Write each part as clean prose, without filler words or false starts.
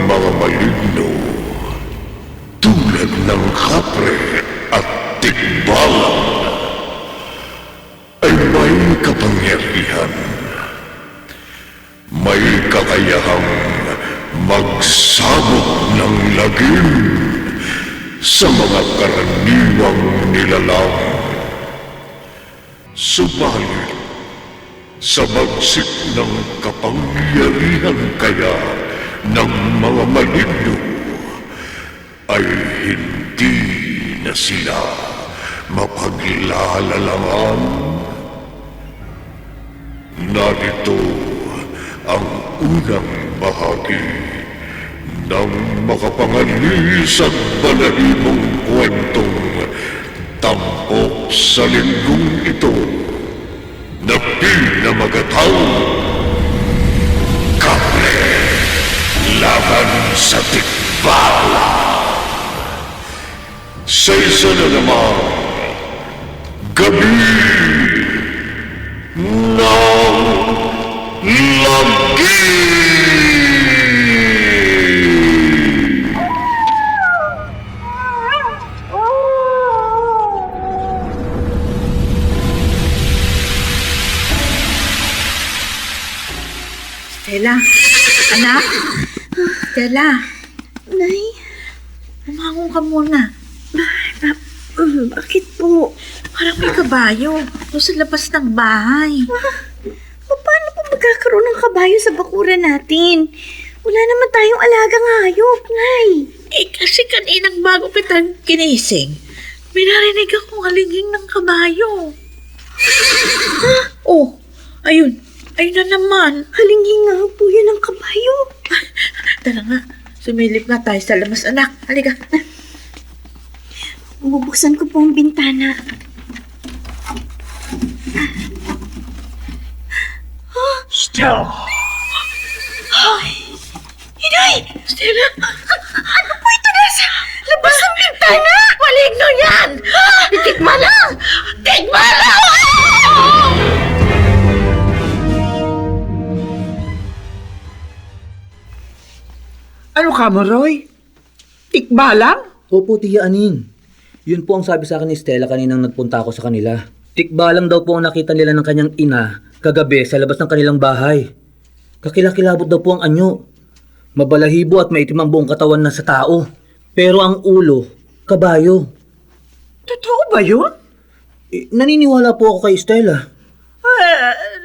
mga maligno tulad ng kapre at tikbalang ay may kapangyarihan. May kakayahang magsabot ng lagim sa mga karaniwang nilalang. Subalit, sa bagsik ng kapangyarihan kaya ng mga maligno, ay hindi na sila mapaglalalangan. Narito ang unang bahagi ng makapangalis at balahibong kwentong tampok sa linggong ito na pinamagatang Kapre laban sa tikbala. Sa isa na namang gabi ng lagi. Stella, anak? Stella, Nay, umangon ka muna. bakit po? Parang may kabayo doon sa labas ng bahay. Paano po magkakaroon ng kabayo sa bakuran natin? Wala naman tayong alagang hayop, Nay. Kasi kaninang bago kitang kinising, may narinig akong halinging ng kabayo. Oh, ayun. Ayun na naman. Halingin nga po yan ang kabayo. Tara nga, sumilip nga tayo sa labas, anak. Halika. Bubuksan ko po ang bintana. Stella! Inay! Stella! Ano po ito nasa labas ng bintana? Maligno yan! Tikmala! Tikmala! Ano ka mo, Roy? Tikbalang? Opo, Tia Aning. Yun po ang sabi sa akin ni Stella kaninang nagpunta ako sa kanila. Tikbalang daw po ang nakita nila ng kanyang ina kagabi sa labas ng kanilang bahay. Kakilakilabot daw po ang anyo. Mabalahibo at maitim ang buong katawan na sa tao. Pero ang ulo, kabayo. Totoo ba yun? Naniniwala po ako kay Stella.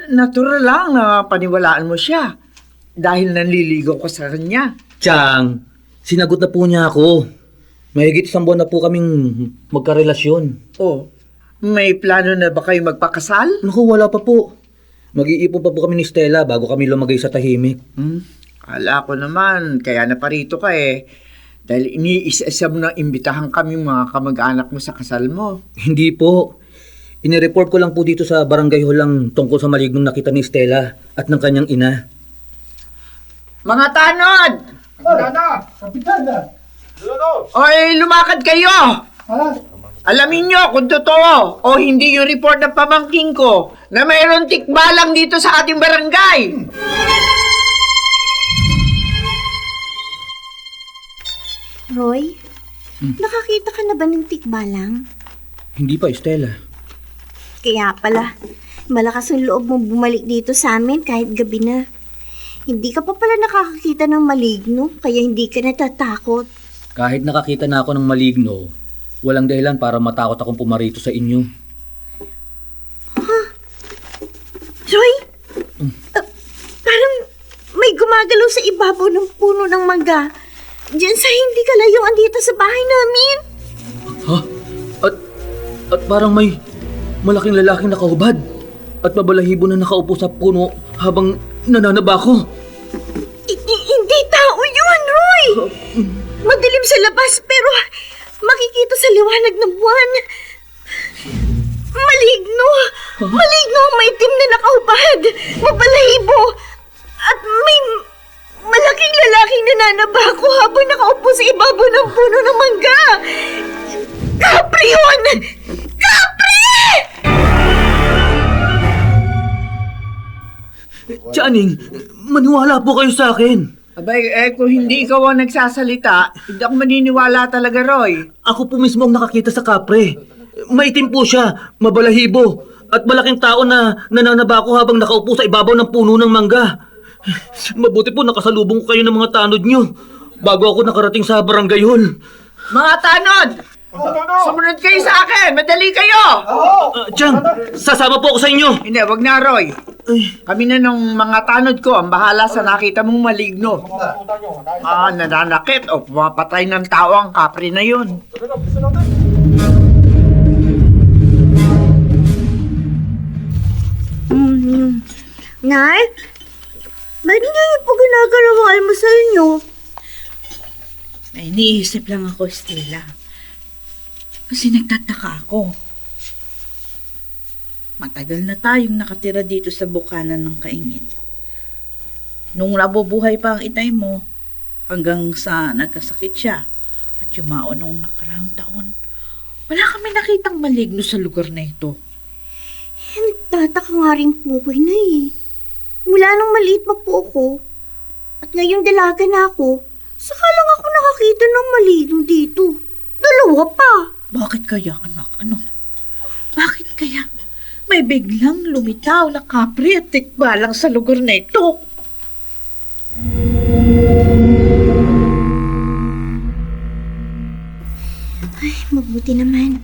Natural lang na paniwalaan mo siya. Dahil nanliligaw ka sa kanya. Chang, sinagot na po niya ako. Mahigit 1 buwan na po kaming magkarelasyon. Oh, may plano na ba kayo magpakasal? Naku, wala pa po. Mag-iipon pa po kami ni Stella bago kami lumagay sa tahimik. Kala ko naman, kaya naparito ka eh. Dahil iniisa-isa mo na imbitahan kami mga kamag-anak mo sa kasal mo. Hindi po. Inireport ko lang po dito sa barangay hall lang tungkol sa malignong nakita ni Stella at ng kanyang ina. Mga tanod! Oy, lumakad kayo! Alamin nyo kung totoo o hindi yung report ng pamangking ko na mayroon tikbalang dito sa ating barangay. Roy, nakakita ka na ba ng tikbalang? Hindi pa, Stella. Kaya pala, malakas ang loob mo bumalik dito sa amin kahit gabi na. Hindi ka pa pala nakakakita ng maligno, kaya hindi ka natatakot. Kahit nakakita na ako ng maligno, walang dahilan para matakot akong pumarito sa inyo. Roy, parang may gumagalaw sa ibabaw ng puno ng mangga. Diyan sa hindi kalayuan dito sa bahay namin. Ha? At parang may malaking lalaking nakahubad at mabalahibo na nakaupo sa puno habang nananaba ko. Hindi tao yun, Roy! Madilim sa labas pero makikita sa liwanag ng buwan. Maligno! Maligno ang maitim na nakahubad! Mabalahibo! At may malaking lalaking nananaba ko habang nakaupo sa ibabaw ng puno ng mangga! Kapre yun! Kapre! Tiyaning, maniwala po kayo sa akin. Abay, kung hindi ikaw ang nagsasalita, hindi ako maniniwala talaga, Roy. Ako po mismo ang nakakita sa kapre. Maitim po siya, mabalahibo, at malaking tao na nananabako habang nakaupo sa ibabaw ng puno ng mangga. Mabuti po nakasalubong ko kayo ng mga tanod nyo bago ako nakarating sa barangay hall. Mga tanod! Sumunod kayo sa akin! Madali kayo! Chang, sasama po ako sa inyo. Hindi, wag na, Roy. Kami na ng mga tanod ko ang bahala sa nakita mong maligno. Nananakit o pumapatay ng tao ang kapre na yun. Nay? Ba't niyo yung po ginagalaw ang almusal niyo? May iniisip lang ako, Stella. Kasi nagtataka ako. Matagal na tayong nakatira dito sa Bukana ng Kaingin. Nung nabubuhay pa ang itay mo, hanggang sa nagkasakit siya at yumao nung nakaraang taon, wala kami nakitang maligno sa lugar na ito. Nagtataka nga rin po ko na eh. Mula nung maliit pa po ako, at ngayong dalaga na ako, saka lang ako nakakita ng maligno dito. Dalawa pa. Bakit kaya, anak? Ano? Bakit kaya may biglang lumitaw na kapre at tikbalang sa lugar na ito? Ay, mabuti naman.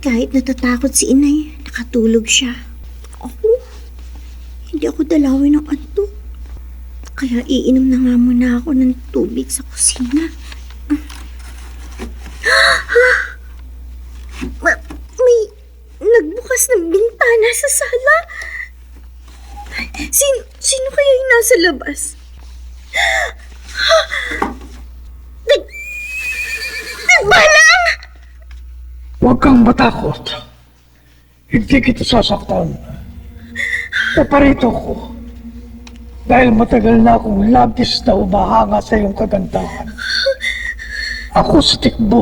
Kahit natatakot si inay, nakatulog siya. Hindi ako dalawin ng anto. Kaya iinom na nga muna ako ng tubig sa kusina. May nagbukas ng bintana sa sala. Sino kaya yung nasa labas? Nagbalang! Huwag kang matakot. Hindi kita sasaktan. Paparito ko. Dahil matagal na akong labis na umahanga sa iyong kagandahan. Ako si Tikbo.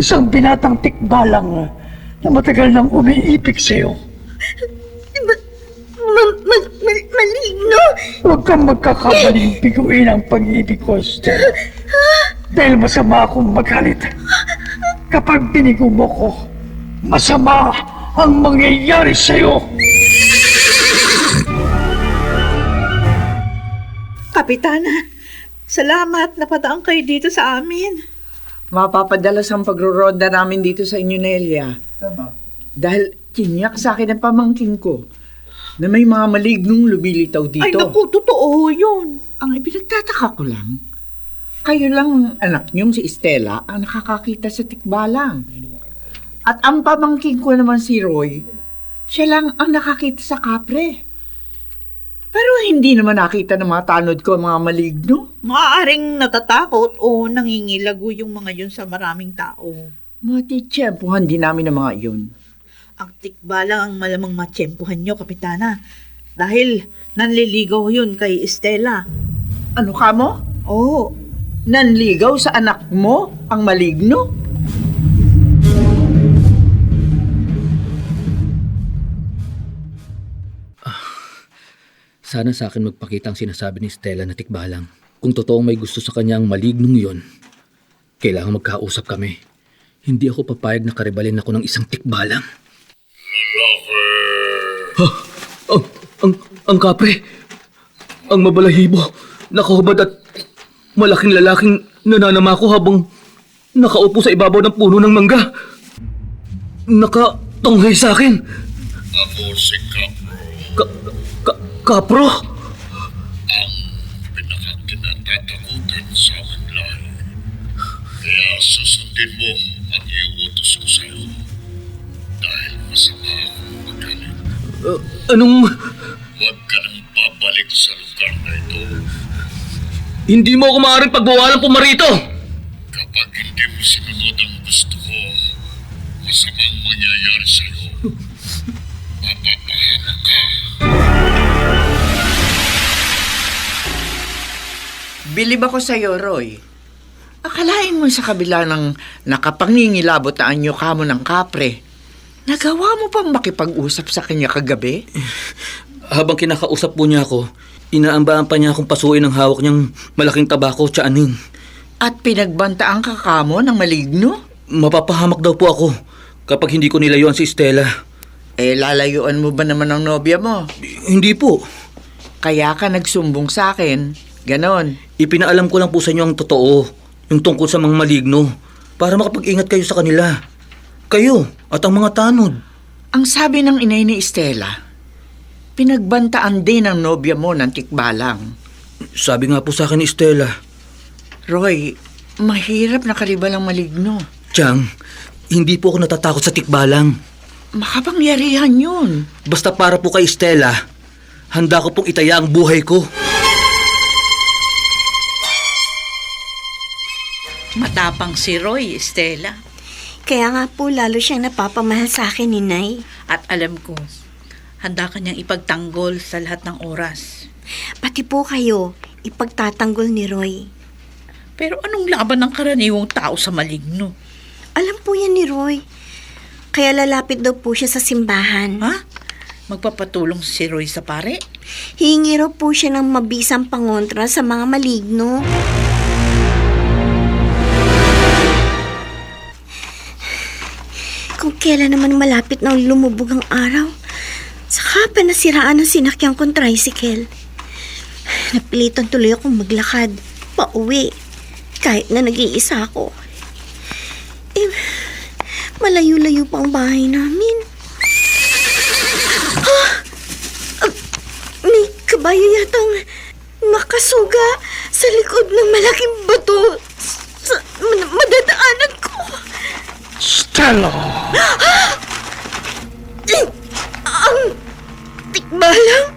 Isang binatang tikbalang na matagal nang umiibig sa iyo. Maligno! Huwag kang magkakamaling biguin ang pag-ibig ko, Esther. Dahil masama akong magalit. Kapag binigo mo ko, masama ang mangyayari sa iyo. Kapitana, salamat napadaan kayo dito sa amin. Mapapadalas ang pagro-ronda namin dito sa inyo, Nelia. Dahil kinyak sa akin ang pamangkin ko na may mga malignong lumilitaw dito. Ay naku, totoo yun. Ang ipinagtataka ko lang, kayo lang ang anak niyong si Estela ang nakakakita sa tikbalang. At ang pamangkin ko naman si Roy, siya lang ang nakakita sa kapre. Pero hindi naman nakita ng mga tanod ko ang mga maligno. Maaaring natatakot o nangingilago yung mga yun sa maraming tao. Mga titsyempuhan din namin ng mga iyon. Ang tikbalang ang malamang matsyempuhan nyo, Kapitana. Dahil nanliligaw yun kay Estela. Ano ka mo? Oo. Nanligaw sa anak mo ang maligno? Sana sa akin magpakita ang sinasabi ni Stella na tikbalang. Kung totoong may gusto sa kanya ang malignong yon, kailangan magkausap kami. Hindi ako papayag na karibalin ako ng isang tikbalang. Ha? Ang kapre! Ang mabalahibo, nakahubad at malaking lalaking nananamako habang nakaupo sa ibabaw ng puno ng mangga. Nakatunghay sa akin. Ako si Capro, Kapro? ang pinakakinatatakutan sa aming lahi. Kaya susundin mo ang iuutos ko sa iyo. Dahil masama akong magalit. Anong... Huwag ka nang babalik sa lugar na ito. Hindi mo ako maaaring pagbawalan pumarito! Kapag hindi mo sinunod ang gusto ko, masamang mangyayari sa iyo. Mapapahamak ka. Bilib ako sa iyo, Roy. Akalain mo sa kabila ng nakapangingilabot na anyo kamo ng kapre, nagawa mo pang makipag-usap sa kanya kagabi? Habang kinakausap po niya ako, Inaambaan pa niya akong pasuin ang hawak niyang malaking tabako tiyaanin. At pinagbantaan ka kamo ng maligno? Mapapahamak daw po ako kapag hindi ko nilayuan si Stella. Lalayuan mo ba naman ang nobya mo? Hindi po. Kaya ka nagsumbong sa akin. Ganon. Ipinaalam ko lang po sa inyo ang totoo, yung tungkol sa mga maligno, para makapag-ingat kayo sa kanila. Kayo at ang mga tanod. Ang sabi ng inay ni Stella, pinagbantaan din ang nobya mo ng tikbalang. Sabi nga po sa akin ni Stella, Roy, mahirap na karibal ang maligno. Chang, hindi po ako natatakot sa tikbalang. Makapangyarihan yun. Basta para po kay Stella, handa ko pong itaya ang buhay ko. Matapang si Roy, Stella. Kaya nga po lalo siyang napapamahal sa akin ni Nay. At alam ko, handa ka niyang ipagtanggol sa lahat ng oras. Pati po kayo, ipagtatanggol ni Roy. Pero anong laban ng karaniwang tao sa maligno? Alam po yan ni Roy. Kaya lalapit daw po siya sa simbahan. Ha? Magpapatulong si Roy sa pare? Hihingi raw po siya ng mabisang pangontra sa mga maligno. Kung kailan naman malapit na lumubog ang araw, saka pa nasiraan ang sinakyan kong tricycle. Napilitan tuloy akong maglakad, pauwi, kahit na nag-iisa ako. Malayo-layo pa ang bahay namin. May kabayo yatang nakasuga sa likod ng malaking bato sa madadaanan ko. Stella! Ang tikbalang?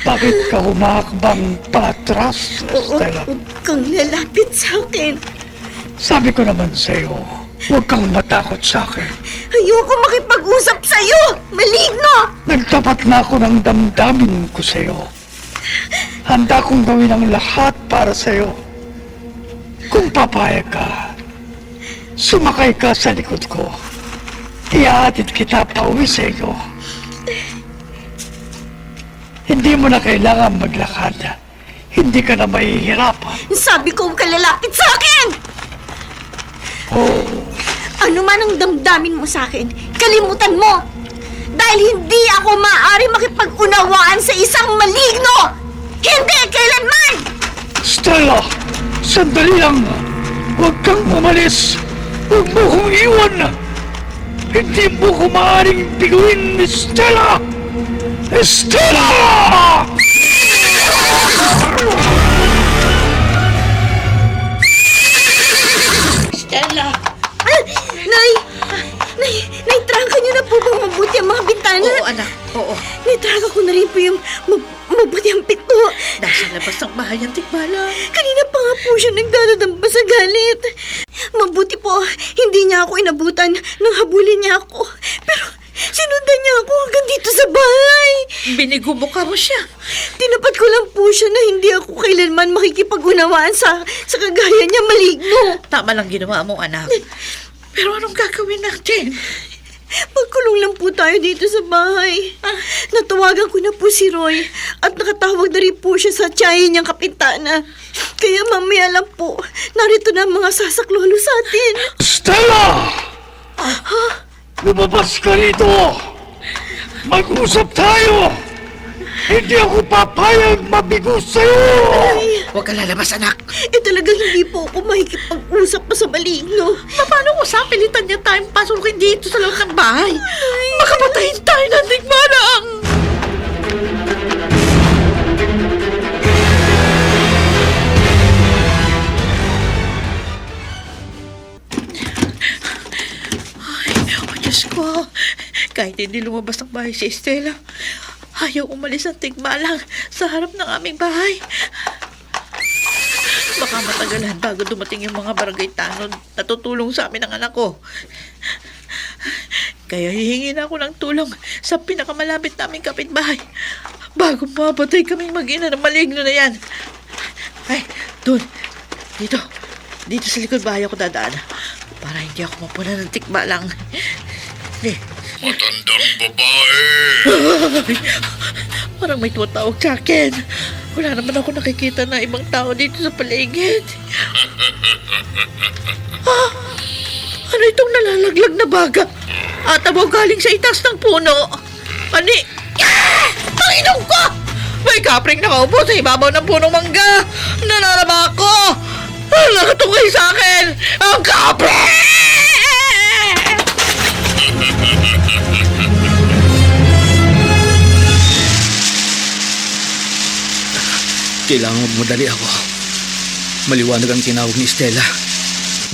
Bakit ka humakbang patras, Stella? Huwag kang lalapit sa akin. Sabi ko naman sa'yo, huwag kang matakot sa akin. Ayoko makipag-usap sa'yo! Maligno! Nagtapat na ako ng damdamin ko sa'yo. Handa kong gawin ang lahat para sa'yo. Kung papayag ka, sumakay ka sa likod ko. Ihahatid kita pauwi sa iyo. Hindi mo na kailangan maglakad. Hindi ka na mahihirapan. Sabi ko huwag ka lalapit sa akin! Oh, Ano man ang damdamin mo sa akin, kalimutan mo! Dahil hindi ako maaari makipag-unawaan sa isang maligno! Hindi kailanman! Stella! Sandali lang! Huwag kang umalis! Huwag mo kong iwan! Hindi mo ko maaaring biguin ni Stella! Stella! Stella! Naitrangka niyo na po bang mabuti ang mga bintana? Oo, anak. Oo. Naitrangka ko na rin po yung mabuti ang pito. Nasa labas ng bahay ang tikbalang. Kanina pa nga po siya nagdadadamba sa galit. Mabuti po, hindi niya ako inabutan nang habulin niya ako. Pero sinundan niya ako hanggang dito sa bahay. Binigumuka mo siya. Tinapat ko lang po siya na hindi ako kailanman makikipag-unawaan sa kagaya niya maligno. Tama lang ginawa mo, anak. Pero anong gagawin natin? Magkulong lang po tayo dito sa bahay. Natawagan ko na po si Roy at nakatawag na rin po siya sa tiyahin niyang kapitana. Kaya mamaya lang po, narito na ang mga sasaklolo sa atin. Stella! Lumabas ka rito! Mag-usap tayo! Hindi ako papayag mabigo sa'yo! Huwag ka lalabas, anak. Talagang hindi po ako makikipag-usap pa sa maligno. Paano kung sa pilitan niya tayong pasukin dito sa loob ng bahay? Makapatayin tayo ng digmanang! Ay, Diyos ko. Kahit hindi lumabas ng bahay si Estela, ayaw umalis ang tigmalang sa harap ng aming bahay. Baka matagalan bago dumating yung mga barangay tanod na tutulong sa amin ng anak ko. Kaya hihingi na ako ng tulong sa pinakamalapit naming kapitbahay bago mapatay kaming mag-ina ng maligno na yan. Ay, doon. Dito sa likod bahay ako dadaan para hindi ako mapuna ng tikbalang. Matandang babae! Parang may tumatawag sa akin. Wala naman ako nakikita na ibang tao dito sa paligid. Ah, ano itong nalalaglag na baga? Atabaw galing sa itaas ng puno. Ani? Ah! Ang inom ko! May kapring nakaupo sa ibabaw ng punong mangga. Nananaba ako! Nakatungay sa akin! Ang kapre! Kailangan magmadali ako. Maliwanag ang tinawag ni Stella.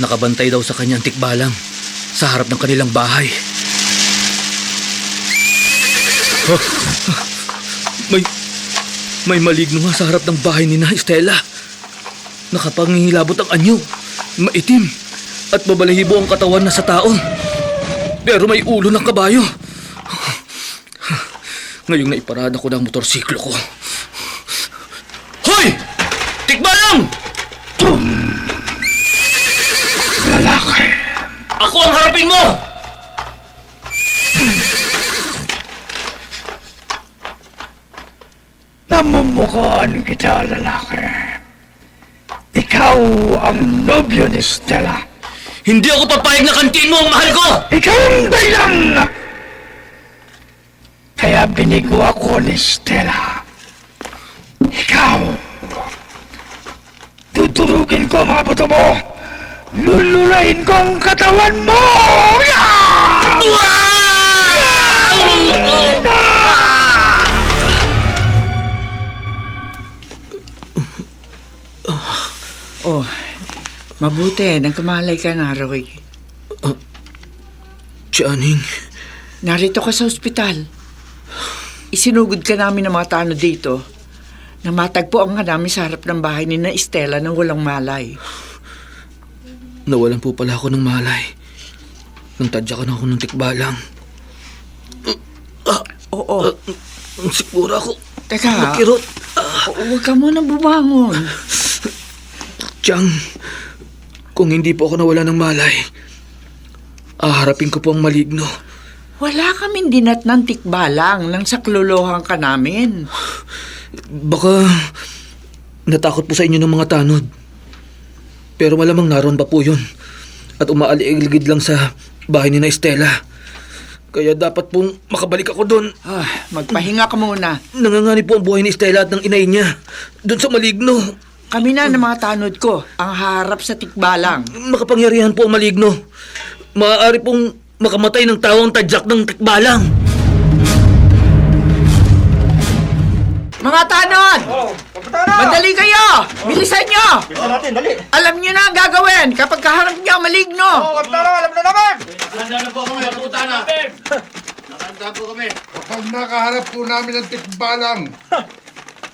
Nakabantay daw sa kanyang tikbalang sa harap ng kanilang bahay. May maligno nga sa harap ng bahay ni na Stella. Nakapangihilabot ang anyo, maitim, at babalahibo ang katawan na sa tao. Pero may ulo ng kabayo. Ngayong naiparada ko ng motorsiklo ko. Hoy! Tikbalang! Lalaki. Ako ang harapin mo! Namumukhaan kita, lalaki. Ikaw ang nobyo ni Stella. Hindi ako papayag na kantiin mo ang mahal ko! Ikaw ang dahilan! Kaya binigo ako ni Stella. Ikaw! Tuturugin ko ang mga buto mo! Lululain ko ang katawan mo! Oh, mabuti. Nagkamalay ka na, Roy. Tiyaning, Narito ka sa ospital. Isinugod ka namin ng mga tanod dito na matagpuan nga namin sa harap ng bahay ni na Estela na walang malay. nawalan po pala ako ng malay. Nang tadyakan ako ng tikbalang. Oo. Siguro ako. Teka, Makirot. huwag ka muna bumangon. Tiyang, kung hindi po ako nawala ng malay, haharapin ko po ang maligno. Wala kaming dinatnan tikbalang nang saklolohan ka namin. Baka natakot po sa inyo ng mga tanod. Pero malamang naroon pa po yun. At umaaligid lang sa bahay ni na Estela. Kaya dapat pong makabalik ako doon. Magpahinga ka muna. Nanganganib po ang buhay ni Estela at ng inay niya. Doon sa maligno. Kami na ng mga tanod ko ang harap sa tikbalang. Makapangyarihan po ang maligno. Maaari pong makamatay ng tao ang tadyak ng tikbalang. Mga tanod! Madali kayo! Bilisan nyo! Bilisan natin, dali! Alam nyo na ang gagawin kapag kaharap nyo ang maligno! Kapitano, alam na naman! Kapag nakaharap po namin ng tikbalang,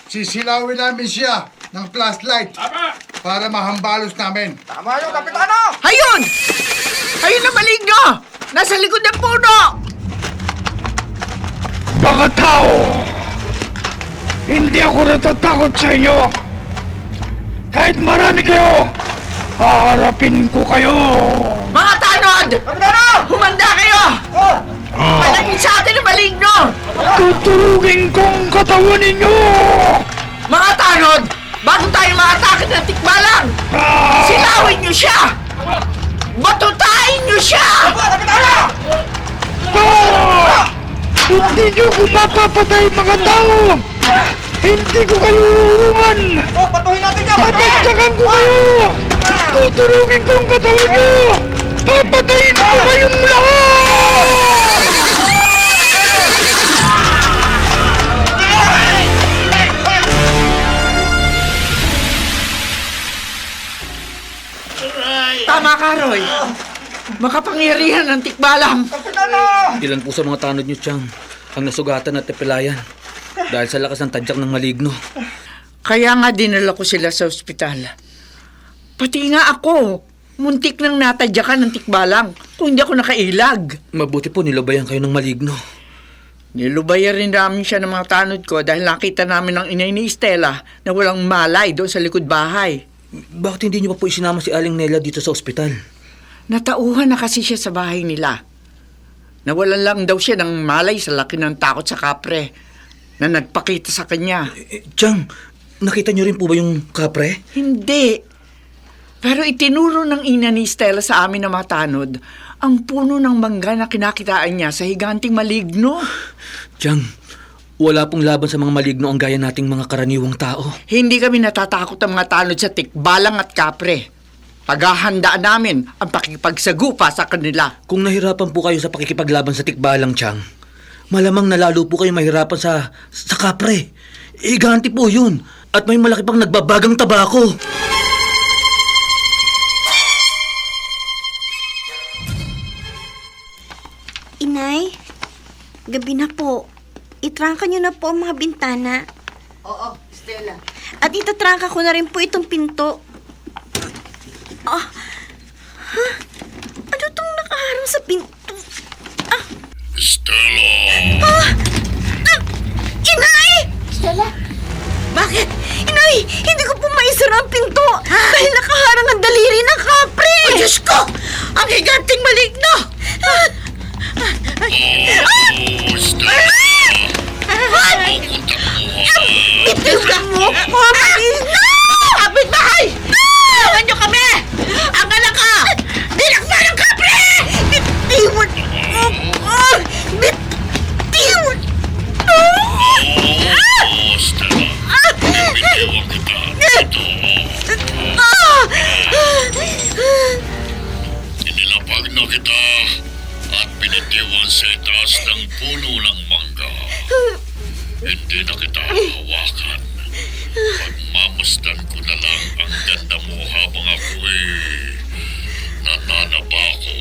sisilawin namin siya ng flashlight para mahambalos namin. Tama yung kapitano! Hayun! Hayun ang maligno! Nasa likod ng puno! Mga tao! Hindi ako natatakot sa inyo! Kahit marami kayo, haharapin ko kayo! Mga tanod! Kapitano! Humanda kayo! Palagin sa atin ang maligno! Tuturugin kong katawan ninyo! Mga tanod! Bago tayo maatake ng tikbalang! Silawin nyo siya! Batutain nyo siya! Kapitano! Hindi nyo ko mapapatay mga tao! Hindi ko kayo uungan! Patuhin natin ka! Papagtakan ko kayo! Tuturugin kong katawan nyo! Papatayin ko kayong lahat! Tama ka, Roy. Makapangyarihan ng tikbalang. Ilan po sa mga tanod niyo, Tiyang, ang nasugatan at tepilayan dahil sa lakas ng tadyak ng maligno. Kaya nga dinala ko sila sa ospital. Pati nga ako, muntik nang natadyakan ng tikbalang kung hindi ako nakailag. Mabuti po nilabayan kayo ng maligno. Nilubayan rin namin siya ng mga tanod ko dahil nakita namin ng inay ni Estela na walang malay doon sa likod bahay. Bakit hindi niyo pa po isinama si Aling Nela dito sa ospital? Natauhan na kasi siya sa bahay nila. Nawalan lang daw siya ng malay sa laki ng takot sa kapre. na nagpakita sa kanya. Chang, nakita niyo rin po ba yung kapre? Hindi. Pero itinuro ng ina ni Stella sa amin na matanod ang puno ng mangga na kinakitaan niya sa higanting maligno. Chang, wala pong laban sa mga maligno ang gaya nating mga karaniwang tao. Hindi kami natatakot ang mga tanod sa tikbalang at kapre. Paghahandaan namin ang pakikipagsagupa sa kanila. Kung nahirapan po kayo sa pakikipaglaban sa tikbalang, Chang, malamang nalalo po kayo mahirapan sa kapre. Higanti po yun. At may malaki pang nagbabagang tabako. Inay, gabi na po. Itrangka niyo na po ang mga bintana. Oo, Stella. At itatrangka ko na rin po itong pinto. Ah, ha? Ano tong nakaharang sa pinto? Stella! Inay! Stella? Bakit? Inay, hindi ko po maisara ang pinto dahil nakaharang ang daliri ng kapre. Oh, Diyos ko! Ang higanting maligno! Bitiwan mo! Oh, maligno! Kapit bahay! Tulungan niyo kami! Ang anak ka! Dinaksan ng kapre! Bitiwan mo! Bitiwan! Inilapag na kita at pinitiwan sa itaas ng puno ng mangga. Hindi na kita hawakan. Pagmamasdan ko na lang ang ganda mo habang ako'y nananaba ko.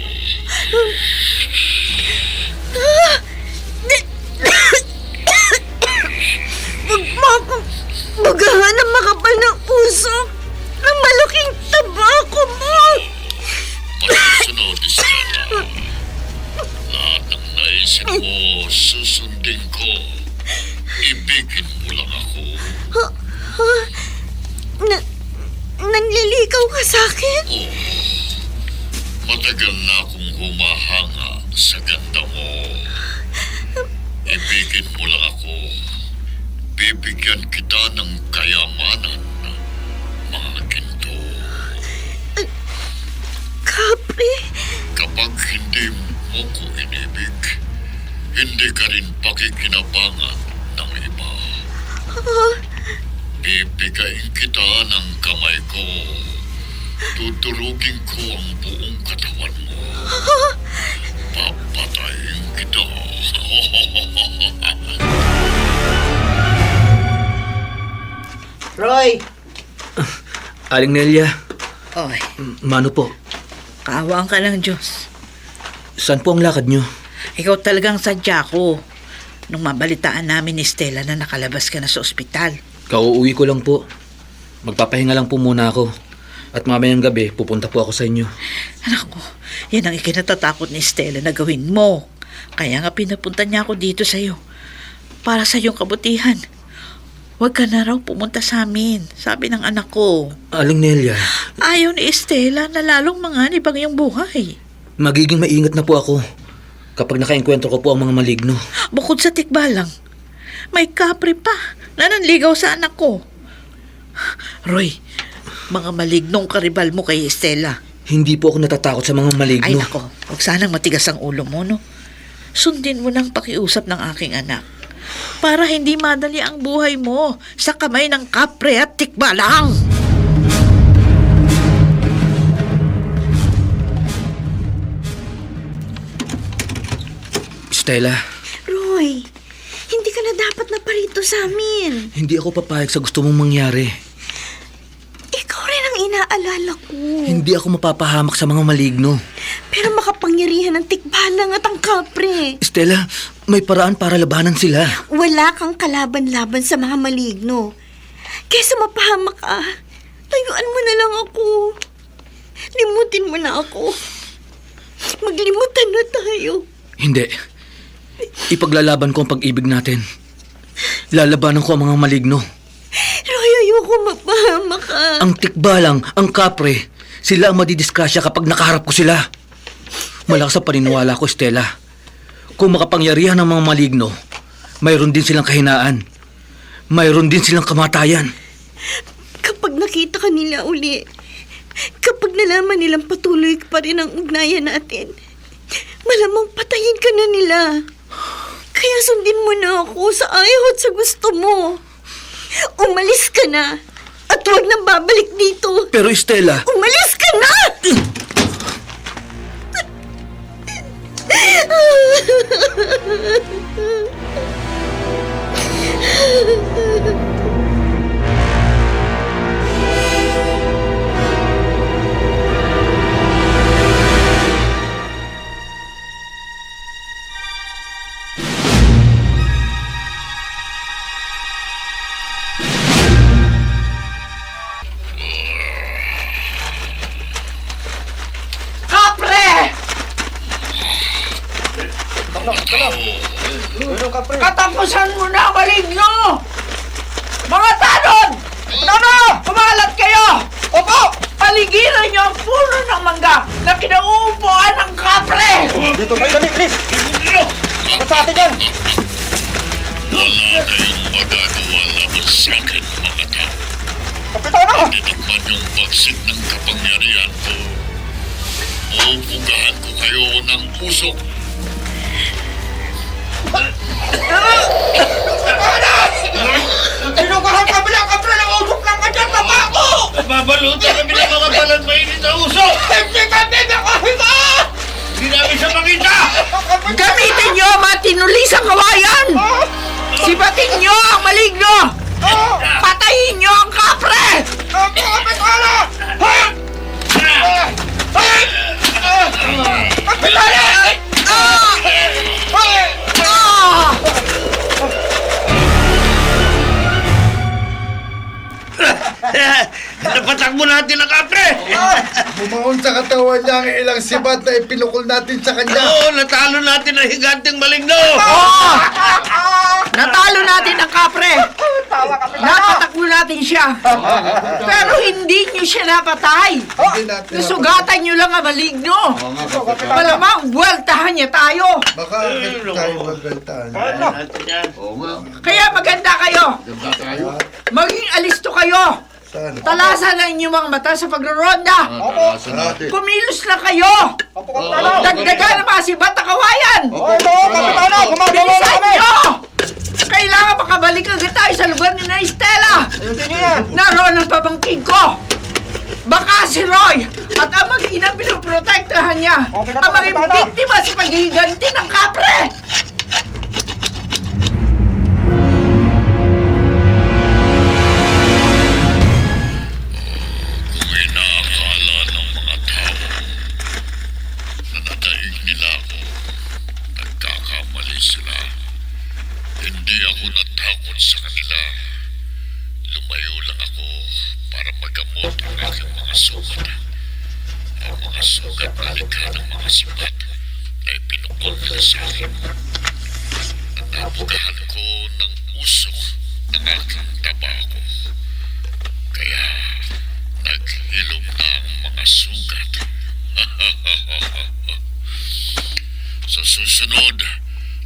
Bagahan ang makapal ng usok. Ang malaking tabako mo. Masusunod, Stella. Lahat ng naisip mo, susundin ko. Ibigin mo lang ako. Nanliligaw ka sa akin? Matagal na akong humahanga sa ganda mo. Ibigin mo lang ako. Bibigyan kita ng kayamanan, mga ginto. Kapre? Kapag hindi mo ko inibig, hindi ka rin pakikinabangan ng iba. Bibigayin kita ng kamay ko. Tuturugin ko ang buong katawan mo. Papatayin kita. Roy! Aling Nelia, Oy, mano po? kaawaan ka ng Diyos. Saan po ang lakad nyo? Ikaw talagang sadya ko. Nung mabalitaan namin ni Stella na nakalabas ka na sa ospital. Kauuwi ko lang po. Magpapahinga lang po muna ako. At mamayang gabi, pupunta po ako sa inyo. Anak ko, yan ang ikinatatakot ni Stella na gawin mo. Kaya nga pinapunta niya ako dito sa'yo. Para sa iyong kabutihan. Huwag ka na raw pumunta sa amin, sabi ng anak ko. Aling Nelia, Ayaw ni Stella na lalong manganib ang iyong buhay. magiging maingat na po ako kapag nakaengkwentro ko po ang mga maligno. Bukod sa tikbalang, may kapre pa na nanligaw sa anak ko. Roy, mga malignong karibal mo kay Stella. Hindi po ako natatakot sa mga maligno. Ay nako, huwag sanang matigas ang ulo mo, no? Sundin mo ng pakiusap ng aking anak para hindi madali ang buhay mo sa kamay ng kapre at tikbalang. Stella, Roy, hindi ka na dapat na parito sa amin. hindi ako papayag sa gusto mong mangyari. Ikaw rin ang inaalala ko. Hindi ako mapapahamak sa mga maligno. Pero makapangyarihan ng tikbalang at ang kapre. Stella, may paraan para labanan sila. Wala kang kalaban-laban sa mga maligno. Kesa mapahamak ka, tayuan mo na lang ako. Limutin mo na ako. Maglimutan na tayo. Hindi. Ipaglalaban ko ang pag-ibig natin. Lalabanan ko ang mga maligno. Roy, ayoko mapahamak ka. Ang tikbalang, ang kapre, sila ang madidiskrasya kapag nakaharap ko sila. Malakas ang paniniwala ko, Stella. Kung makapangyarihan ng mga maligno, mayroon din silang kahinaan. Mayroon din silang kamatayan. Kapag nakita ka nila uli, kapag nalaman nilang patuloy pa rin ang ugnayan natin, malamang patayin ka na nila. Kaya sundin mo na ako sa ayaw at sa gusto mo. Umalis ka na at huwag nang babalik dito. Pero Estela, Umalis ka na! Kapre! Katapusan mo na, maligno! Mga tanod! Kumalat kayo! Opo! Paligiran niyo ang puno ng mangga na kinauupuan ng kapre! Dito kayo, dali, please! Ano sa atin yan? Wala kayong magagawa laban sa akin, mga tao. Kapitana! Titikman yung bagsik ng kapangyarihan ko. Uupugahan ko kayo ng usok. Sinugahan kami ng kapre ng usok ng kanyang tabako! Babalutan kami ng mga balat mainit na usok! Hindi kami nakahinga! Hindi namin siya makita! Gamitin niyo ang mga tinulisang kawayan! Sibatin niyo ang maligno! Patayin niyo ang kapre! Kapitana! Kapitana! Napatakbo natin ang kapre! Bumaon sa katawan niya ang ilang sibat na ipinukol natin sa kanya. Oo, natalo natin ang higanteng maligno! Natalo natin ang kapre! Napatakbo natin siya! Pero hindi niyo siya napatay! Hindi natin Nasugatan niyo lang ang maligno! Malamang buweltahan niya tayo! Baka tayo magbentahan. Kaya maganda kayo! Maging alisto kayo! Saan? Talasan ang inyong mga mata sa pagroronda! Kumilos na kayo! Dagdagan ang mga sibat na kawayan! Opo, Kapitana! Gumagawa na Bilisan kami! nyo! Kailangan makabalik agad tayo sa lugar ni na Estela! Ayusin niyo yan! Naroon ang pamangkin ko! Baka si Roy at ang mag-inang pinoprotektahan niya ang maging biktima sa paghihiganti ng kapre! Kung inaakala ng mga tao na nadaig nila ako, nagkakamali sila. Hindi ako natakot sa kanila. Lumayo lang ako para magamot ang aking mga sugat. Ang mga sugat na likha ng mga sibat na ipinukol nila sa akin. Nabugahan ko ng usok ng aking tabako. Kaya naghilom na ang mga sugat. Sa susunod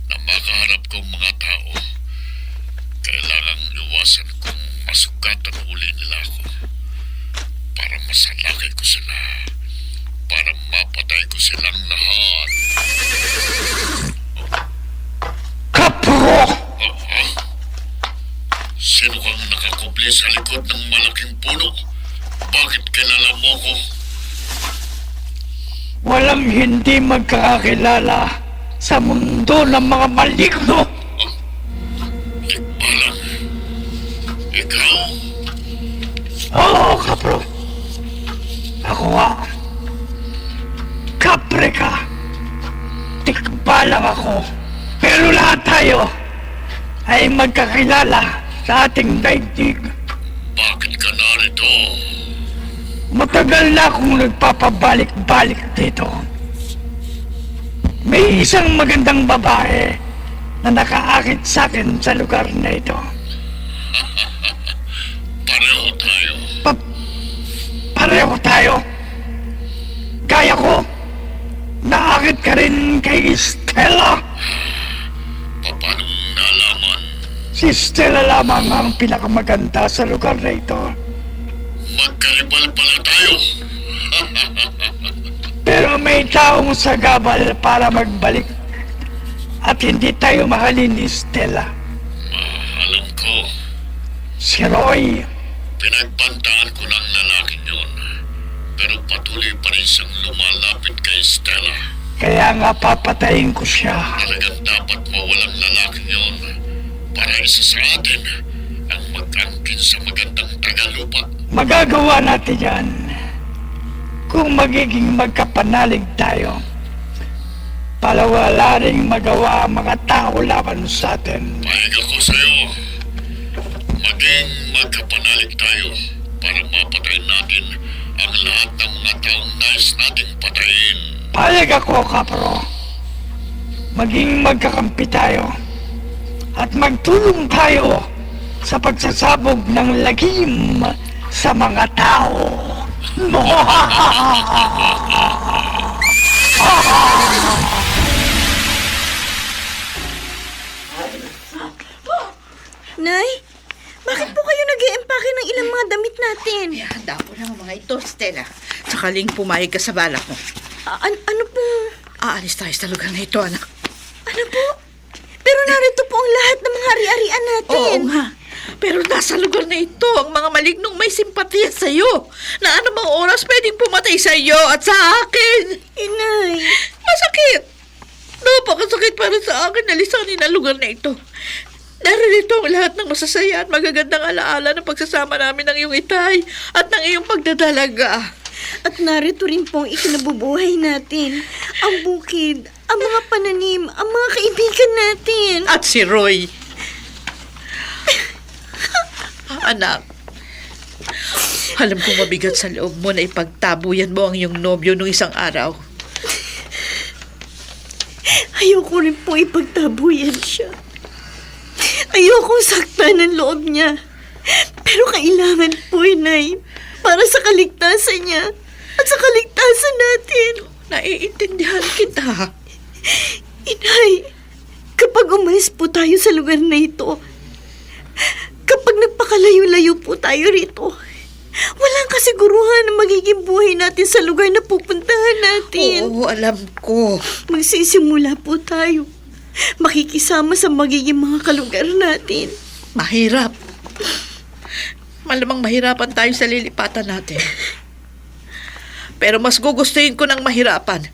na makaharap kong mga tao, kailangang iwasan kong masugatan uli nila ako para masalakay ko sila, para mapatay ko silang lahat. Kapro! Sino kang nakakubli sa likod ng malaking puno? Bakit kilala mo ko? Walang hindi magkakakilala sa mundo ng mga maligno. Tikbalang. Ikaw, Oo, kapro. Ako nga. Kapre ka. Tikbalang ako. Pero lahat tayo ay magkakilala sa ating daigdig. bakit ka narito? Matagal na akong nagpapabalik-balik dito. May isang magandang babae na nakaakit sa akin sa lugar na ito. Pareho tayo. Pareho tayo. Kaya ko, naakit ka rin kay Stella. Paano nalaman Si Stella lamang ang pinakamaganda sa lugar na ito. Magkaribal pala tayo. Pero may taong sagabal para magbalik at hindi tayo mahalin ni Stella. Alam ko, Si Roy, pinagbantaan ko ng lalaking yon. Pero patuloy pa rin siyang lumalapit kay Stella. kaya nga papatayin ko siya. Talagang dapat mawalang lalaking yon para isa sa atin ang mag-angkin sa magandang tagalupa. Magagawa natin yan kung magiging magkapanalig tayo para wala ring magawa ang mga tao laban sa atin. Pahig ako sa'yo. Maging magkapanalig tayo para mapatayin natin ang lahat ng mga taong nais nating patayin. Palag ako, kapro. Maging magkakampi tayo at magtulong tayo sa pagsasabog ng lagim sa mga tao. Nay, bakit po kayo nag-iempake ng ilang mga damit natin? Handa ko lang ang mga ito, Stella. Sakaling pumayag ka sa balak mo. Ano po? Aalis tayo sa lugar na ito, anak. Ano po? Pero narito po ang lahat ng mga ari-arian natin. Oo nga. Pero nasa lugar na ito ang mga malignong may simpatiya sa iyo na anumang oras pwedeng pumatay sa iyo at sa akin. Inay. Masakit. Napakasakit para sa akin na lisanin ang lugar na ito. Narito ang lahat ng masasaya at magagandang alaala ng pagsasama namin ng iyong itay at ng iyong pagdadalaga. At narito rin po ang ikinabubuhay natin. Ang bukid, ang mga pananim, ang mga kaibigan natin. At si Roy. Anak, alam kong mabigat sa loob mo na ipagtabuyan mo ang iyong nobyo nung isang araw. Ayoko rin po ipagtabuyan siya. Ayokong saktan ang loob niya. Pero kailangan po, Inay, para sa kaligtasan niya at sa kaligtasan natin. Naiintindihan kita. Inay, kapag umalis po tayo sa lugar na ito, kapag nagpakalayo-layo po tayo rito, walang kasiguruhan na magiging buhay natin sa lugar na pupuntahan natin. Oo, alam ko. Magsisimula po tayo. Makikisama sa magiging mga kalugar natin. Mahirap. Malamang mahirapan tayo sa lilipatan natin. Pero mas gugustuhin ko ng mahirapan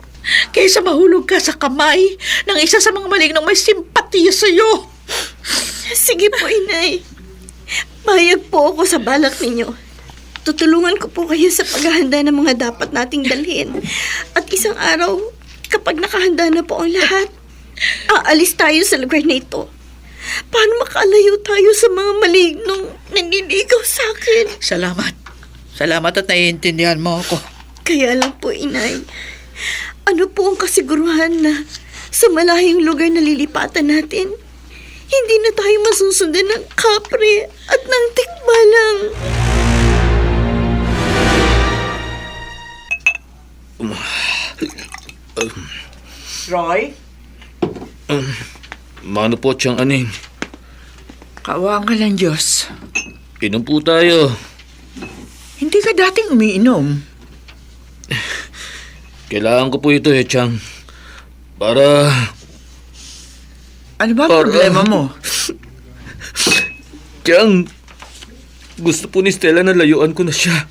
kaysa mahulog ka sa kamay ng isa sa mga malignong may simpatiya sa iyo. Sige po, Inay. Payag po ako sa balak ninyo. Tutulungan ko po kayo sa paghahanda ng mga dapat nating dalhin. At isang araw, kapag nakahanda na po ang lahat, aalis tayo sa lugar na ito. Paano makalayo tayo sa mga malignong nanliligaw sa akin? Salamat. Salamat at naiintindihan mo ako. Kaya lang po, Inay, ano po ang kasiguruhan na sa malayong lugar na lilipatan natin, hindi na tayo masusundan ng kapre at ng tikbalang. Roy, Mano po siyang aning? kaawaan ka ng Diyos. Inom po tayo. Hindi ka dating umiinom. Kailangan ko po ito Chang. Para... Ano ba ang problema mo? Chang, gusto po ni Stella na layuan ko na siya.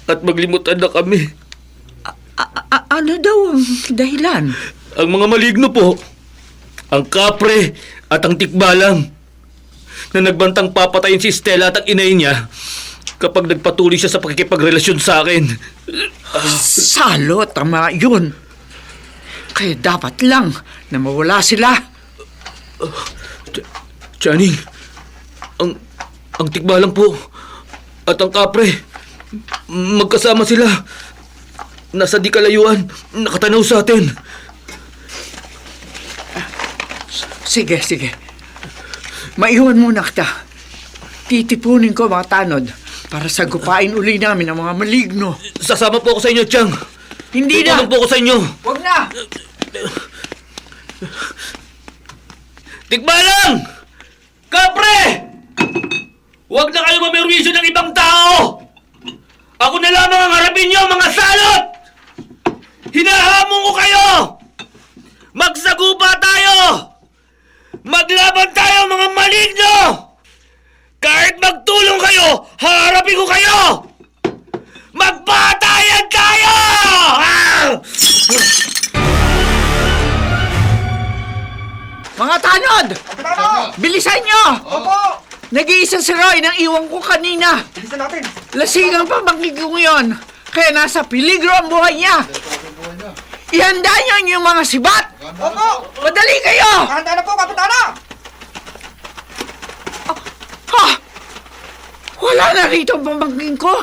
At maglimutan na kami. Ano daw ang dahilan? Ang mga maligno po. Ang kapre at ang tikbalang na nagbantang papatayin si Stella at ang inay niya kapag nagpatuloy siya sa pakikipagrelasyon sa akin. Salot ang mga yun. Kaya dapat lang na mawala sila. Channing, ang tikbalang po at ang kapre, magkasama sila. Nasa di kalayuan, nakatanaw sa atin. Sige. Maiwan muna kita. Titipunin ko mga tanod para sagupain uli namin ang mga maligno. Sasama po ako sa inyo, Chang. Hindi na! Tutulong po ako sa inyo. Huwag na! Tikbalang! Kapre! Huwag na kayo mamerwisyo ng ibang tao! Ako na lamang ang harapin niyo, mga salot! Hinahamon ko kayo! Magsagupa tayo! Maglaban tayo, mga maligno! Kahit magtulong kayo, haharapin ko kayo! Magpatayan tayo! Ah! Mga tanod! Bilisan nyo! Opo! Nag-iisa si Roy nang iwan ko kanina. Bilisan natin! Lasing ang pamangkin ko ngayon. Kaya nasa peligro ang buhay niya. Ihanda niyo yung mga sibat! Opo! Madali kayo! Handa na po, Kapitana! Ha? Wala na rito ang pamangkin ko.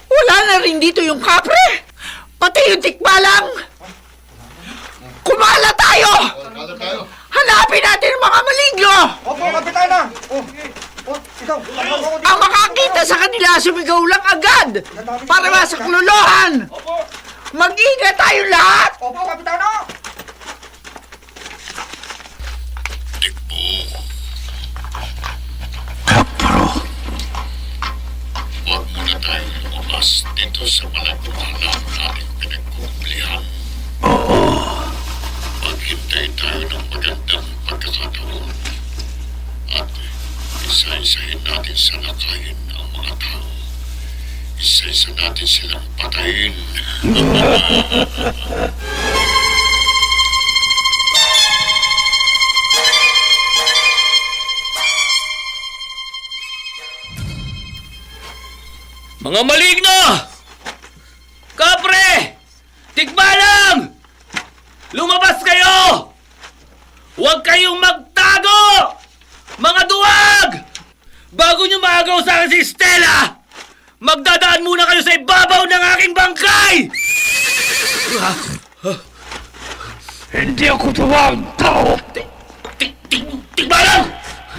Wala na rin dito yung kapre. Pati yung tikbalang. Kumala tayo! Hanapin natin ang mga maligno! Opo, Kapitana! Ikaw! Ang makakita sa kanila, sumigaw lang agad para masakluluhan! Mag-ingat tayo lahat! Opo, Kapitana! Tikbo, Kapro, huwag muna tayong lumabas dito sa malagkumalang nating pinagkukumplihan. Maghintay tayo ng magandang pagkakataon at isa-isahin natin sa lakayin ang mga tao. Isa-isa natin silang patayin. Mga maligno! Kapre! Tikbalang! Lumabas kayo! Huwag kayong magtago! Mga duwag! Bago nyo maagaw sa akin si Stella, magdadaan muna kayo sa ibabaw ng aking bangkay! hindi ako tuwang tao. Tikbalang!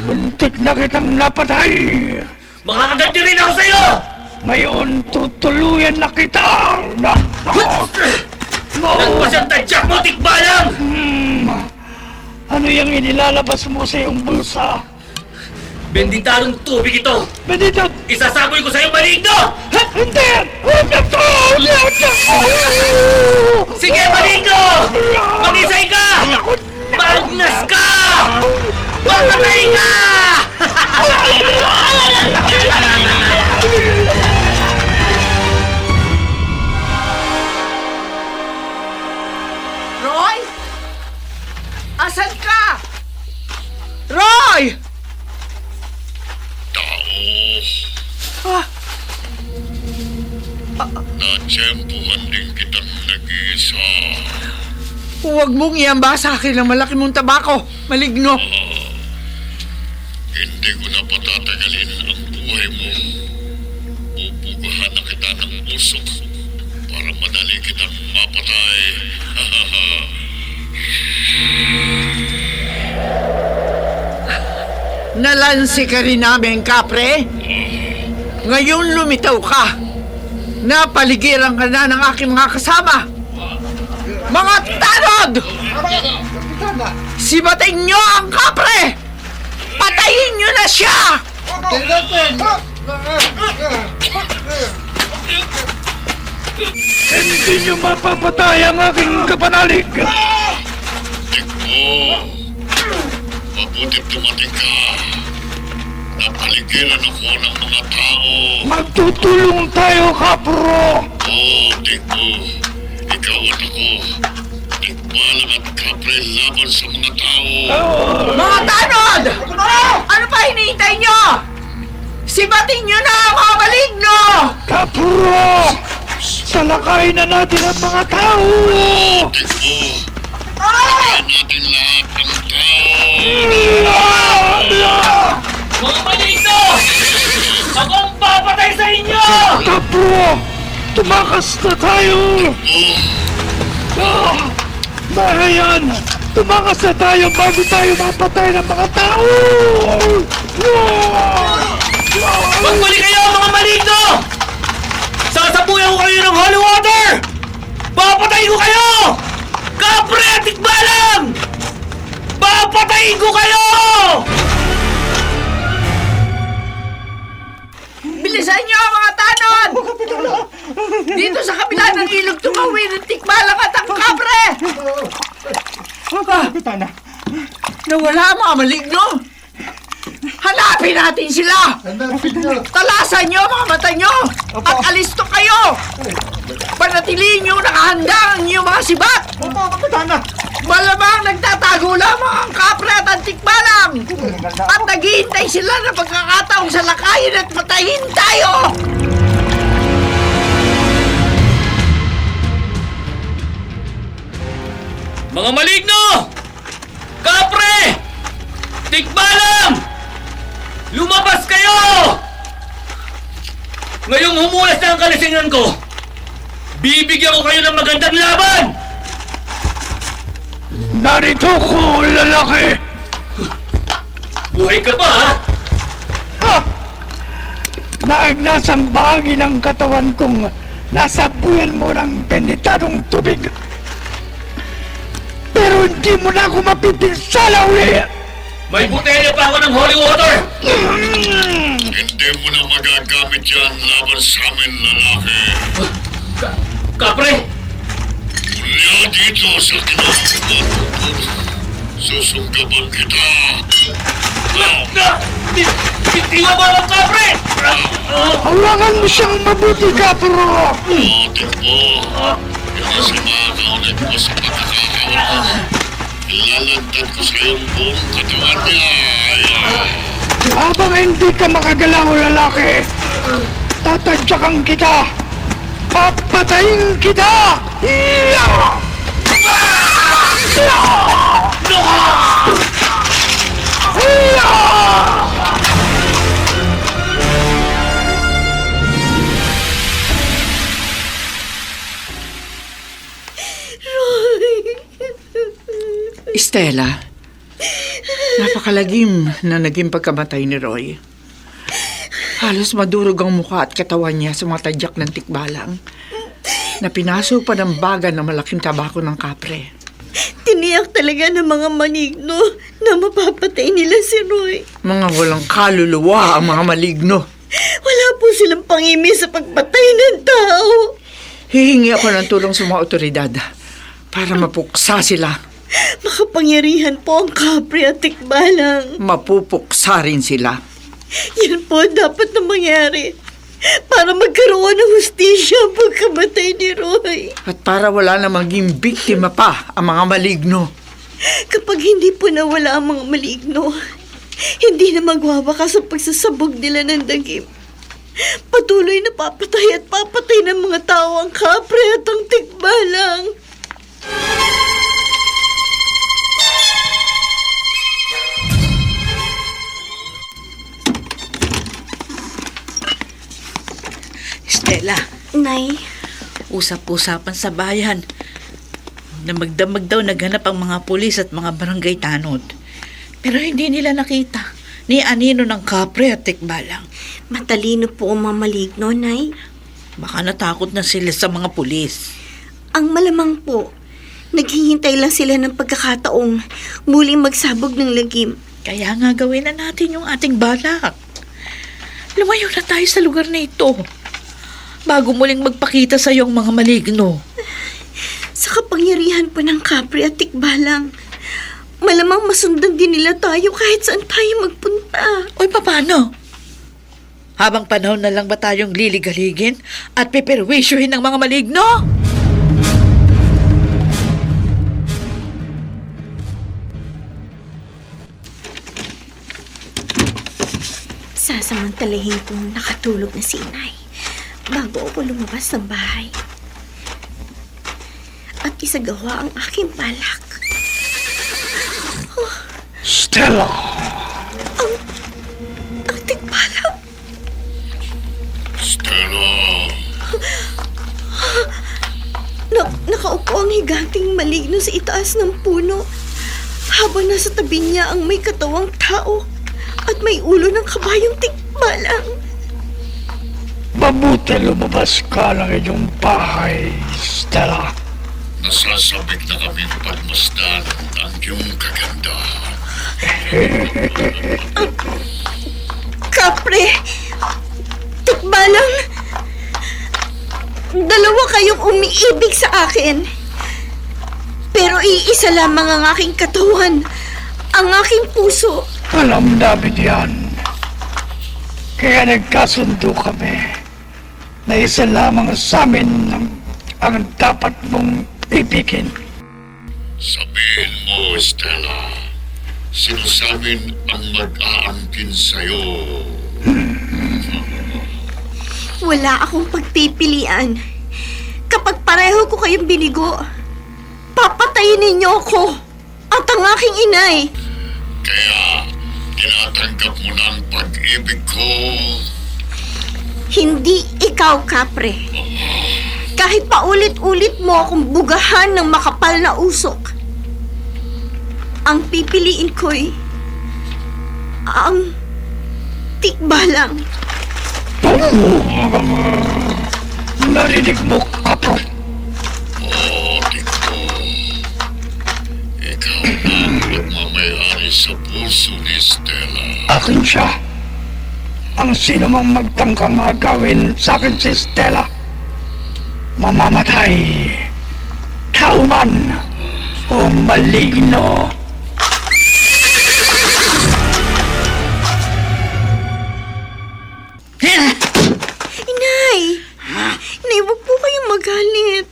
Muntik na kitang napatay. Makakaganti rin ako sa'yo! Ngayon tutuluyan na kita. Nagpas ang tadyak mo, Tikbalang! Ano yung inilalabas mo sa iyong bulsa? Benditarong tubig ito! Benito! Isasaboy ko sa'yo, maligno! Hindi! Huwag na to! Sige, maligno! Mag-isay ka! Magnas ka! Mamatay ka! Roy? Asan ka? Roy! Tao, Ah, natsyempuhan din kitang nag-iisa. huwag mong iamba sa akin ang malaki mong tabako. Maligno. Hindi ko na patatagalin ang buhay mo. Pupugahan na kita ng usok para madali kitang mapatay. Nalansi ka rin namin, kapre. Ngayon lumitaw ka. Napaligiran ka na ng aking mga kasama. Mga tanod! Sibating nyo ang kapre! Patayin nyo na siya! Hindi niyo mapapatay ang aking kapanalig. Tikbo, mabuti dumating ka. Napaligiran ako ng mga tao. Magtutulong tayo, kapro. Oo, Tikbo. Ikaw at ako. Tikbalang at kapre laban sa mga tao. Mga tanod! Ano pa hinihintay nyo? Sibating nyo na ang mga maligno! Kapro! Salakayin na natin ang mga tao. Tikbo, patayin natin lahat ng tao. Mga maligno! Ako ang papatay sa inyo! Kapro! Tumakas na tayo! Bahayan! Tumakas na tayo bago tayo mapatay ng mga tao! Magbalik kayo, mga maligno! Sasabuyan ko kayo ng holy water! Papatayin ko kayo! Kapre at tikbalang! Papatayin ko kayo! Bilisan niyo mga tanod! Dito sa kabila ng ilog tumawin ng tikbalang at ang kapre! Kapitana. Nawala ang mga maligno! Hanapin natin sila! Hanapin niyo. Talasan niyo ang mga mata niyo! At alisto kayo! Panatilihin niyo nakahanda ang inyong mga sibat! Opo, Kapitana. Malamang nagtatago lamang ang kapre at ang tikbalang! At naghihintay sila ng pagkakataong salakayin at matayin tayo! Mga maligno! Kapre! Tikbalang! Lumabas kayo! Ngayong humulas na ang kalasingan ko, bibigyan ko kayo ng magandang laban! Narito ko, lalaki! Buhay ka pa, ha? Naagnasang bahagi ng katawan kong nasabuyan mo ng penitadong tubig. Pero hindi mo na ako mapipinsala uli! May botelya pa ako ng holy water! Hindi mo na magagamit yan laban sa amin, lalaki. Kapre! Mula dito sa kinabukan, susunggaban kita. Bitiwa mo ang kapre! Hawakan mo siyang mabuti, kapro! Atin mo, hindi siya makakaulit mo sa pagkakakawa. Ilalantad ko sa iyong buong katawan niya. Habang hindi ka makagalaw, lalaki, tatadyakan kita! Papatayin kita! Iya! Iya! Stella, napakalagim na naging pagkamatay ni Roy. Halos madurog ang mukha at katawan niya sa mga tadyak ng tikbalang na pinasok pa ng baga ng malaking tabako ng kapre. Tiniyak talaga ng mga manigno na mapapatay nila si Roy. Mga walang kaluluwa ang mga maligno. Wala po silang pangimi sa pagpatay ng tao. Hihingi ako ng tulong sa mga otoridad para mapuksa sila. Makapangyarihan po ang kapre at tikbalang. Mapupuksa rin sila. Yan po dapat na mangyari para magkaroon ng hustisya ang pagkamatay ni Roy. At para wala na maging biktima pa ang mga maligno. Kapag hindi po nawala ang mga maligno, hindi na magwawakas ang pagsasabog nila ng dagim. Patuloy na papatay at papatay ng mga tao ang kapre at ang tikbalang. Stella, Nay, usap-usapan sa bayan na magdamag daw naghanap ang mga pulis at mga barangay tanod. Pero hindi nila nakita ni anino ng kapre at tikbalang. matalino po ang mga maligno, Nay. Baka natakot na sila sa mga pulis. Ang malamang po, naghihintay lang sila ng pagkakataong muling magsabog ng lagim. Kaya nga gawin na natin yung ating balak. Lumayo na tayo sa lugar na ito bago muling magpakita sa iyong mga maligno. Sa kapangyarihan po ng kapre at tikbalang, malamang masundan din nila tayo kahit saan tayo magpunta. Oy, paano? Habang panahon na lang ba tayong liligaligin at peperwisyuhin ng mga maligno? Sasamantalahin kong nakatulog na si Inay bago ako lumabas ng bahay. At isagawa ang aking balak. Stella! Ang tikbalang. Stella, Nakaupo ang higanting maligno sa itaas ng puno habang nasa tabi niya ang may katawang tao at may ulo ng kabayong tikbalang. Mabuti lumabas ka ng iyong bahay, Stella. nasasabik na kaming pagmasdan ang iyong kagandahan. Kapre! Tikbalang! Tikbalang, dalawa kayong umiibig sa akin. Pero iisa lamang ang aking katawan, ang aking puso. Alam namin yan. Kaya nagkasundo kami na isa lamang sa amin ang dapat mong ibigin. Sabihin mo, Stella, sino sa amin ang mag-aangkin sa'yo? Wala akong pagpipilian. Kapag pareho ko kayong binigo, papatayin ninyo ako at ang aking inay. Kaya, tinatanggap mo na ang pag-ibig ko. Hindi ikaw, Kapre. Kahit paulit-ulit mo akong bugahan ng makapal na usok, ang pipiliin ko'y ang tikbalang. Narinig mo, Kapro? Tiko, ikaw na ang nagmamayari sa puso ni Stella. Akin siya. Ang sino mang magtangkang magawin sa akin si Stella, mamamatay. Kauman o maligno. Inay! Inay, huwag po kayong magalit.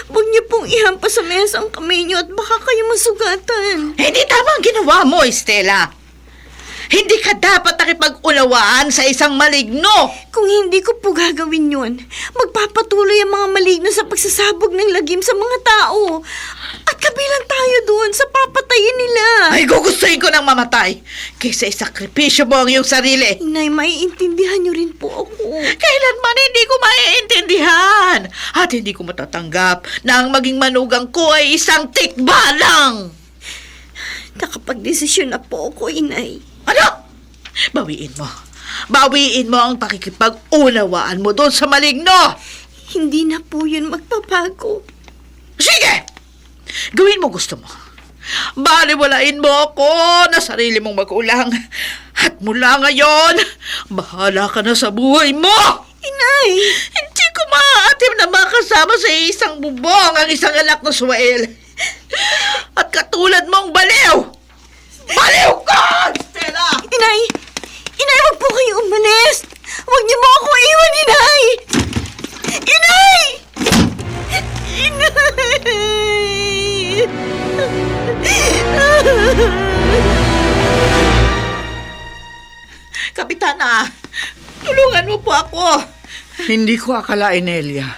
Huwag niyo pong ihampas sa mesa ang kamay niyo at baka kayo masugatan. Hindi tama ang ginawa mo, Estela. Hindi ka dapat nakipag-unawaan sa isang maligno. Kung hindi ko po gagawin yun, magpapatuloy ang mga maligno sa pagsasabog ng lagim sa mga tao. At kabilang tayo doon sa papatayin nila. Ay, gugustuhin ko ng mamatay kaysa isakripisyo mo ang iyong sarili. Inay, maiintindihan niyo rin po ako. Kailanman hindi ko maiintindihan at hindi ko matatanggap na ang maging manugang ko ay isang tikbalang. Nakapag-desisyon na po ako, Inay. Ano? Bawiin mo. Bawiin mo ang pakikipag-unawaan mo doon sa maligno. Hindi na po yun magpapago. Sige! Gawin mo gusto mo. Baliwalain mo ako na sarili mong magulang. At mula ngayon, bahala ka na sa buhay mo! Inay! Hindi ko maaatim na makasama sa isang bubong ang isang anak na Suwael. At katulad mong baliw! Baliw ka! Stella! Inay! Inay, huwag po kayo umalis! Huwag niyo mo ako iwan, Inay! Inay! Kapitana, tulungan mo po ako. Hindi ko akalain, Elia,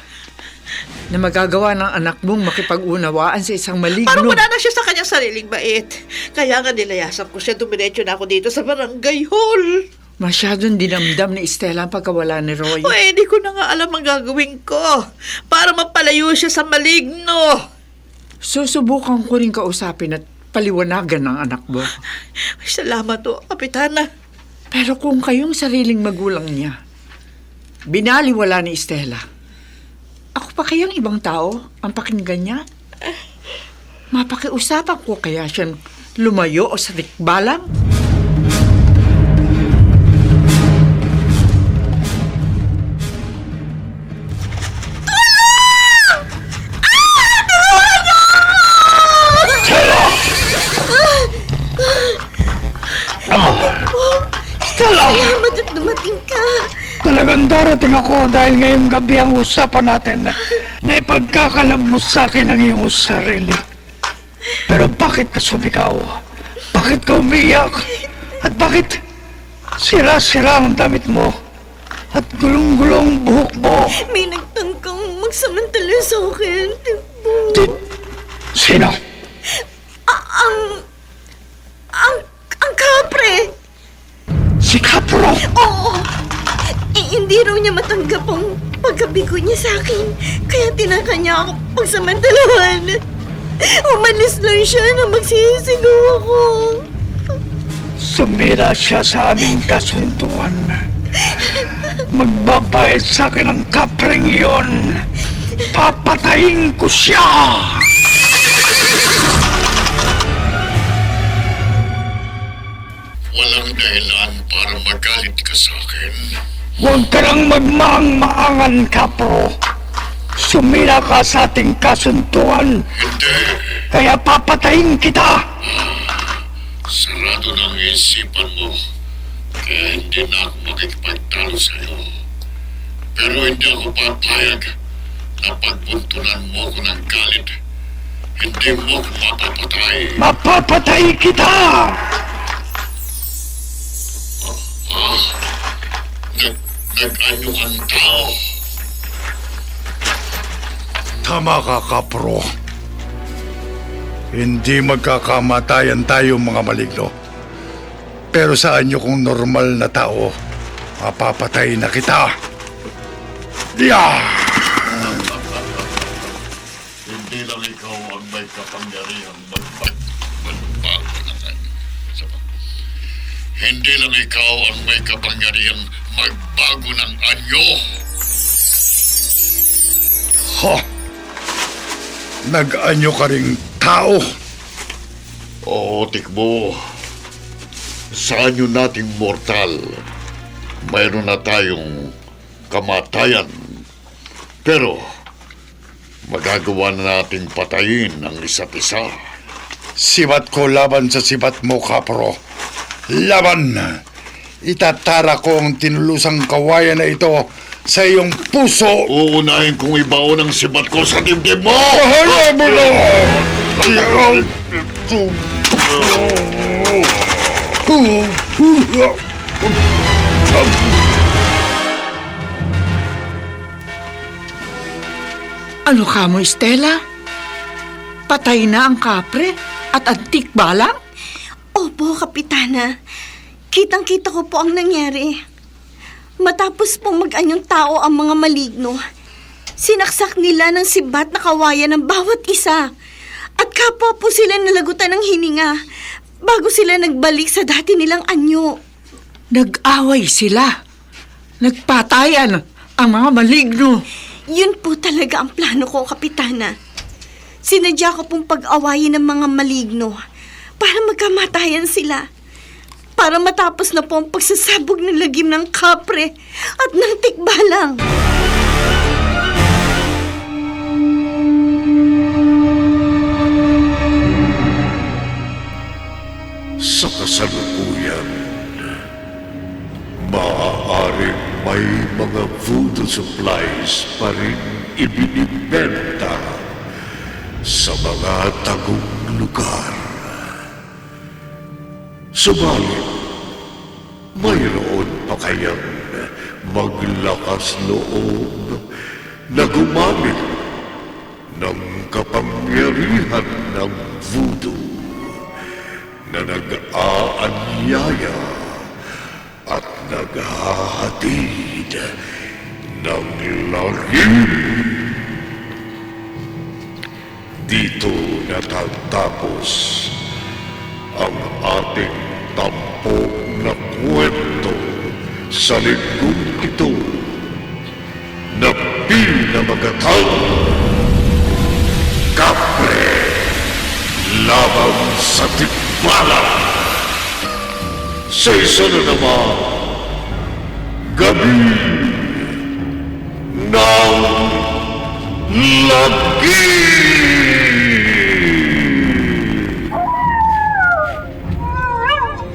na magagawa ng anak mong makipag-unawaan sa isang maligno. Parang wala na siya sa kanyang sariling bait. Kaya nga nilayasan ko siya, dumiretso na ako dito sa barangay hall. Masyadong dinamdam ni Estela ang pagkawala ni Roy. Uy, hindi ko na nga alam ang gagawin ko para mapalayo siya sa maligno. Susubukan ko rin kausapin at paliwanagan ng anak mo. Ay, salamat o, Kapitana. Pero kung kayong sariling magulang niya, binaliwala ni Estela, ako pa kayang ibang tao ang pakinggan niya? Mapakiusapan ko kaya siyang lumayo o sa tikbalang? Salamat at dumating ka. Talagang darating ako dahil ngayong gabi ang usapan natin na ipagkakalam mo sa akin ang iyong sarili. Pero bakit ka sumigaw? Bakit ka umiyak? At bakit sira-sira ang damit mo? At gulong-gulong buhok mo? May nagtangkang magsamantala sa akin, Tikbo. Sino? Ang kapre! Si Kapro! Oo! Hindi raw niya matanggap ang pagkabigo niya sa akin. Kaya tinaka niya ako pagsamantalahan. Umalis lang siya na magsisigaw ako. Sumira siya sa aming kasunduan. Magbabayad sa akin ang kapreng iyon. Papatayin ko siya! Walang dahilan para magalit ka sa akin. Huwag ka nang magmaang-maangan, Kapro. Sumira ka sa ating kasunduan, Hindi. kaya papatayin kita. Sarado ng isipan mo. Kaya hindi na ako makikipagtalo sa'yo. Pero hindi ako papayag na pagbuntunan mo ko ng galit. Hindi mo ko mapapatay. Mapapatay kita! Nag-ano ang tao. Tama ka, Kapro. Hindi magkakamatayan tayo mga maligno. Pero sa anyo kung normal na tao, mapapatay na kita. Yeah! Hindi lang ikaw ang may kapangyarihang magbago ng anyo. Hindi lang ikaw ang may kapangyarihang magbago ng anyo. Ha! Nag-anyo ka ring tao. Oo, Tikbo. Sa anyo nating mortal, mayroon na tayong kamatayan. Pero, magagawa na nating patayin ang isa't isa. Sibat ko laban sa sibat mo, Kapro. Laban! Itatara ko ang tinulusang kawayan na ito sa iyong puso. Uunahin kong ibaon ang sibat ko sa dibdib mo! Hayaan mo na! Ano ka mo, Estela? Patay na ang kapre at ang tikbalang? Opo, Kapitana. Kitang-kita ko po ang nangyari. Matapos pong mag-anyong tao ang mga maligno, sinaksak nila ng sibat na kawayan ng bawat isa. At kapwa po sila nalagutan ng hininga bago sila nagbalik sa dati nilang anyo. Nag-away sila. Nagpatayan ang mga maligno. Yun po talaga ang plano ko, Kapitana. Sinadya ko pong pag-awayin ng mga maligno para magkamatayan sila. Para matapos na po ang pagsasabog ng lagim ng kapre at ng tikbalang. Sa kasalukuyan, maaaring may mga voodoo supplies pa rin ibinibenta sa mga tagong lugar. Subalit, mayroon pa kayang maglakas loob na gumamit ng kapangyarihan ng voodoo na nag-aanyaya at naghahatid ng lagim. Dito natatapos ang ating tampok na kwento sa linggong ito na pinamagatang Kapre laban sa tikbala. Sa isa na naman, gabi ng lagim.